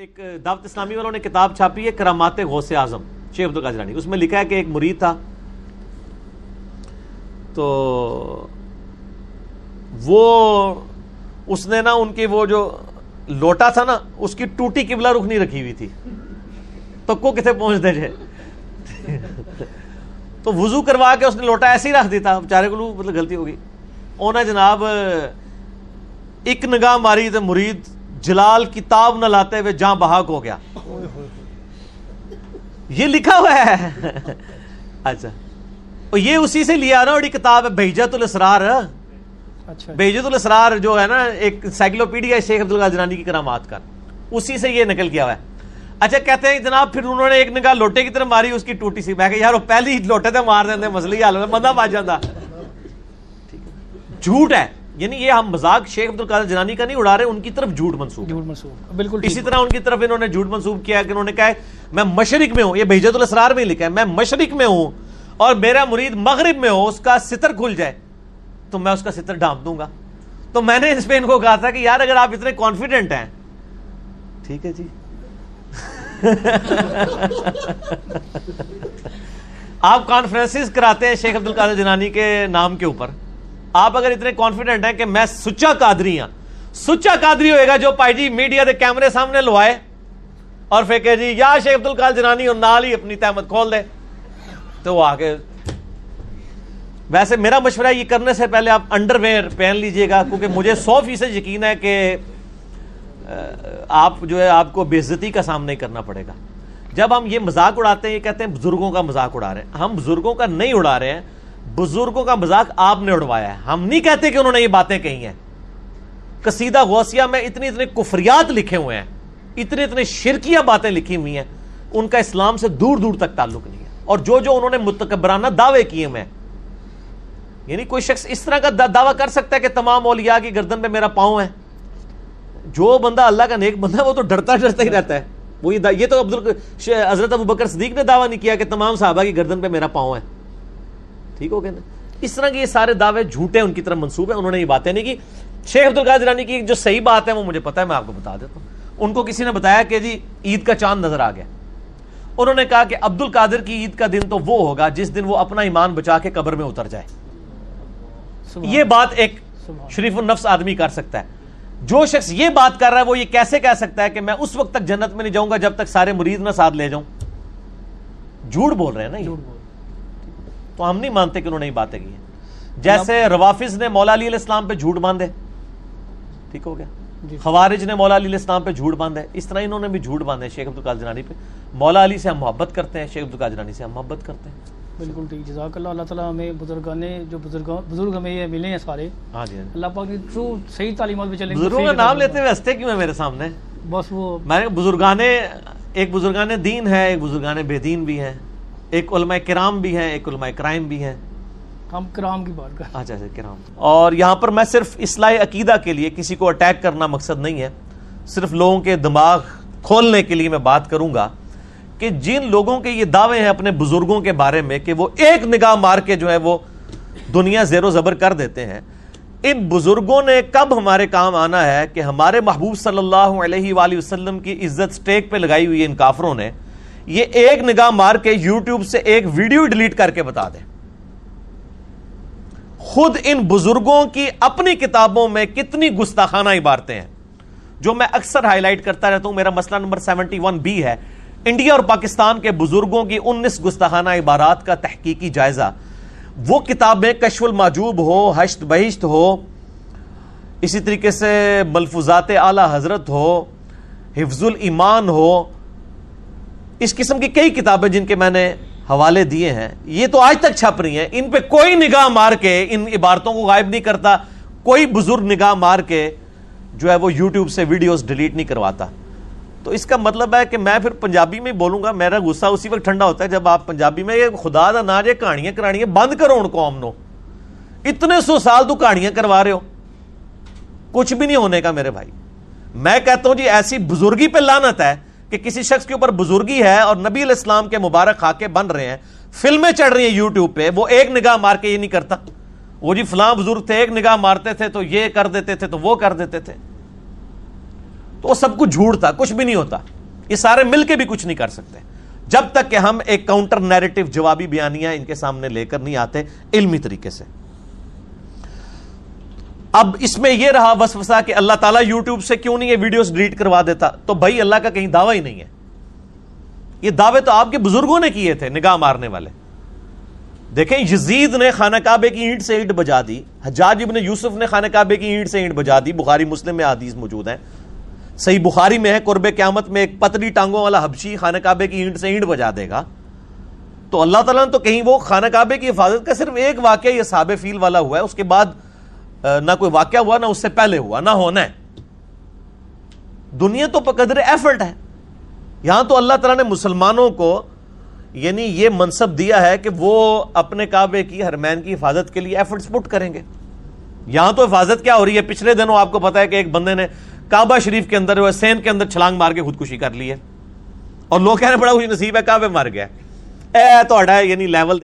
ایک دعوت اسلامی والوں نے کتاب چھاپی ہے کرامات غوث اعظم شیخ عبد القادر جیلانی. اس میں لکھا ہے کہ ایک مرید تھا تو وہ اس نے نا ان کی وہ جو لوٹا تھا نا اس کی ٹوٹی قبلہ رخ نہیں رکھی ہوئی تھی تو کو کتنے پہنچ دے جائے تو وضو کروا کے اس نے لوٹا ایسے ہی رکھ دیتا بیچارے کو مطلب غلطی ہوگی انہیں جناب ایک نگاہ ماری تو مرید جلال کتاب نہ لاتے ہوئے جہاں بحق ہو گیا. یہ لکھا ہوا ہے. اچھا یہ اسی سے لیا نا. اور کتاب ہے بہجت الاسرار. بہجت الاسرار جو ہے نا ایک سائیکلوپیڈیا شیخ عبد القادر جیلانی کی کرامات کا, اسی سے یہ نقل کیا ہوا ہے. اچھا کہتے ہیں جناب پھر انہوں نے ایک نگاہ لوٹے کی طرف ماری, اس کی ٹوٹی سی. میں کہ یار وہ پہلی لوٹے تھے مار دیتے مسئلہ ہی حل ہوتا بندہ بچ جاتا. جھوٹ ہے. یعنی یہ ہم مذاق شیخ عبد القادر جیلانی کا نہیں اڑا رہے, ان کی طرف جھوٹ منسوب بالکل. اسی طرح ان کی طرف انہوں نے جھوٹ منسوب کیا کہ انہوں نے کہا ہے میں مشرق میں ہوں. یہ بہجت الاسرار میں لکھا ہے میں مشرق میں ہوں اور میرا مرید مغرب میں ہو, اس کا ستر کھل جائے تو میں اس کا ستر ڈھانپ دوں گا. تو میں نے اس پہ ان کو کہا تھا کہ یار اگر آپ اتنے کانفیڈنٹ ہیں ٹھیک ہے جی آپ کانفرنسز کراتے ہیں شیخ عبد القادر جیلانی کے نام کے اوپر, آپ اگر اتنے کانفیڈنٹ ہیں کہ میں سچا قادری ہوں, سچا قادری ہوئے گا جو پائی جی میڈیا دے کیمرے سامنے لوائے اور پھر کہ جی یا شیخ عبد القادر جیلانی اور نال ہی اپنی تہمت کھول دے, تو وہ آگے. ویسے میرا مشورہ یہ کرنے سے پہلے آپ انڈر ویئر پہن لیجئے گا, کیونکہ مجھے 100% یقین ہے کہ آپ جو ہے آپ کو بے عزتی کا سامنا نہیں کرنا پڑے گا. جب ہم یہ مذاق اڑاتے ہیں, یہ کہتے ہیں بزرگوں کا مذاق اڑا رہے ہیں, ہم بزرگوں کا نہیں اڑا رہے ہیں, بزرگوں کا مذاق آپ نے اڑوایا ہے. ہم نہیں کہتے کہ انہوں نے یہ باتیں کہی ہیں. قصیدہ غوثیہ میں اتنے کفریات لکھے ہوئے ہیں, اتنے شرکیہ باتیں لکھی ہوئی ہیں, ان کا اسلام سے دور دور تک تعلق نہیں ہے. اور جو انہوں نے متکبرانہ دعوے کیے ہوئے ہیں, یعنی کوئی شخص اس طرح کا دعویٰ کر سکتا ہے کہ تمام اولیاء کی گردن پہ میرا پاؤں ہے. جو بندہ اللہ کا نیک بندہ ہے وہ تو ڈرتا ہی رہتا ہے. وہ یہ تو حضرت ابوبکر صدیق نے دعویٰ نہیں کیا کہ تمام صحابہ کی گردن پہ میرا پاؤں ہے. ٹھیک ہو گیا نا. اس طرح کے یہ سارے دعوے جھوٹے ان کی طرف منسوب ہیں, انہوں نے یہ باتیں نہیں کی. شیخ عبد القادر جیلانی کی جو صحیح بات ہے وہ مجھے پتا ہے, میں آپ کو بتا دیتا ہوں. ان کو کسی نے بتایا کہ جی عید کا چاند نظر آ گیا. انہوں نے کہا کہ عبد القادر کی عید کا دن تو وہ ہوگا جس دن وہ اپنا ایمان بچا کے قبر میں اتر جائے. یہ بات ایک شریف النفس آدمی کر سکتا ہے. جو شخص یہ بات کر رہا ہے وہ یہ کیسے کہہ سکتا ہے کہ میں اس وقت تک جنت میں نہیں جاؤں گا جب تک سارے مرید نہ ساتھ لے جاؤں. جھوٹ بول رہے ہیں نا یہ. تو ہم نہیں مانتے کہ انہوں نے یہ باتیں کی ہیں. جیسے روافظ نے مولا علی علیہ السلام پہ جھوٹ باندھے, ٹھیک ہو گیا, خوارج نے مولا علی علیہ السلام پہ جھوٹ باندھے, اس طرح انہوں نے بھی جھوٹ باندھے شیخ عبد القادر جیلانی پہ. مولا علی سے ہم محبت کرتے ہیں, شیخ عبد القادر جیلانی سے ہم محبت کرتے ہیں. بالکل ٹھیک. جزاک اللہ. اللہ تعالیٰ ہمیں بزرگ ہمیں یہ ملے ہیں سارے, ہاں جی, اللہ پاک کی ٹرو صحیح تعلیمات پہ چلیں. بزرگوں کا نام لیتے ہوئے ہنستے کیوں ہیں میرے سامنے؟ بس وہ میں ایک بزرگان دین ہے, ایک بزرگان بے دین بھی ہیں, ایک علماء کرام بھی ہیں, ایک علماء کرائم بھی ہیں. ہم کرام کی بات کر. اچھا کرام. اور یہاں پر میں صرف اصلاح عقیدہ کے لیے, کسی کو اٹیک کرنا مقصد نہیں ہے, صرف لوگوں کے دماغ کھولنے کے لیے میں بات کروں گا کہ جن لوگوں کے یہ دعوے ہیں اپنے بزرگوں کے بارے میں کہ وہ ایک نگاہ مار کے جو ہے وہ دنیا زیر و زبر کر دیتے ہیں, ان بزرگوں نے کب ہمارے کام آنا ہے کہ ہمارے محبوب صلی اللہ علیہ وآلہ وسلم کی عزت سٹیک پہ لگائی ہوئی ہے ان کافروں نے, یہ ایک نگاہ مار کے یوٹیوب سے ایک ویڈیو ڈیلیٹ کر کے بتا دیں. خود ان بزرگوں کی اپنی کتابوں میں کتنی گستاخانہ عبارتیں ہیں جو میں اکثر ہائی لائٹ کرتا رہتا ہوں. میرا مسئلہ نمبر 71B ہے, انڈیا اور پاکستان کے بزرگوں کی 19 گستاخانہ عبارات کا تحقیقی جائزہ. وہ کتابیں کشف المحجوب ہو, حشت بہشت ہو, اسی طریقے سے ملفوظات اعلی حضرت ہو, حفظ الایمان ہو, اس قسم کی کئی کتابیں جن کے میں نے حوالے دیے ہیں, یہ تو آج تک چھپ رہی ہیں. ان پہ کوئی نگاہ مار کے ان عبارتوں کو غائب نہیں کرتا, کوئی بزرگ نگاہ مار کے جو ہے وہ یوٹیوب سے ویڈیوز ڈیلیٹ نہیں کرواتا. تو اس کا مطلب ہے کہ میں پھر پنجابی میں بولوں گا, میرا غصہ اسی وقت ٹھنڈا ہوتا ہے جب آپ پنجابی میں یہ خدا دا نا جے کہانیاں کرانیاں بند کرو. ان قوم نو اتنے 100 سال تو کہانیاں کروا رہے ہو, کچھ بھی نہیں ہونے کا میرے بھائی. میں کہتا ہوں جی ایسی بزرگی پہ لعنت ہے کہ کسی شخص کے اوپر بزرگی ہے اور نبی علیہ السلام کے مبارک خاکے بن رہے ہیں, فلمیں چڑھ رہی ہیں یوٹیوب پہ, وہ ایک نگاہ مار کے یہ نہیں کرتا, وہ جی فلاں بزرگ تھے ایک نگاہ مارتے تھے تو یہ کر دیتے تھے تو وہ کر دیتے تھے. تو وہ سب کچھ جھوٹ تھا, کچھ بھی نہیں ہوتا. یہ سارے مل کے بھی کچھ نہیں کر سکتے جب تک کہ ہم ایک کاؤنٹر نیریٹو جوابی بیانیاں ان کے سامنے لے کر نہیں آتے علمی طریقے سے. اب اس میں یہ رہا وسوسہ کہ اللہ تعالیٰ یوٹیوب سے کیوں نہیں یہ ویڈیوز ڈیلیٹ کروا دیتا, تو بھائی اللہ کا کہیں دعویٰ ہی نہیں ہے. یہ دعوے تو آپ کے بزرگوں نے کیے تھے, نگاہ مارنے والے. دیکھیں یزید نے خانہ کعبے کی اینٹ سے اینٹ بجا دی, حجاج ابن یوسف نے خانہ کعبے کی اینٹ سے اینٹ بجا دی. بخاری مسلم میں حدیث موجود ہیں, صحیح بخاری میں ہے, قرب قیامت میں ایک پتلی ٹانگوں والا حبشی خانہ کعبے کی اینٹ سے اینٹ بجا دے گا. تو اللہ تعالیٰ نے تو کہیں وہ خانہ کعبے کی حفاظت کا صرف ایک واقعہ یہ اصحاب فیل والا ہوا ہے, اس کے بعد نہ کوئی واقعہ ہوا, نہ اس سے پہلے ہوا, نہ ہونا ہے. دنیا تو بقدر ایفرٹ ہے. یہاں تو اللہ تعالیٰ نے مسلمانوں کو یعنی یہ منصب دیا ہے کہ وہ اپنے کعبے کی حرمین کی حفاظت کے لیے ایفرٹس پٹ کریں گے. یہاں تو حفاظت کیا ہو رہی ہے, پچھلے دنوں آپ کو پتا ہے کہ ایک بندے نے کعبہ شریف کے اندر سین کے اندر چھلانگ مار کے خودکشی کر لی ہے, اور لوگ کہہ رہے ہیں بڑا خوش نصیب ہے کعبے مر گیا. اے تو یعنی لیول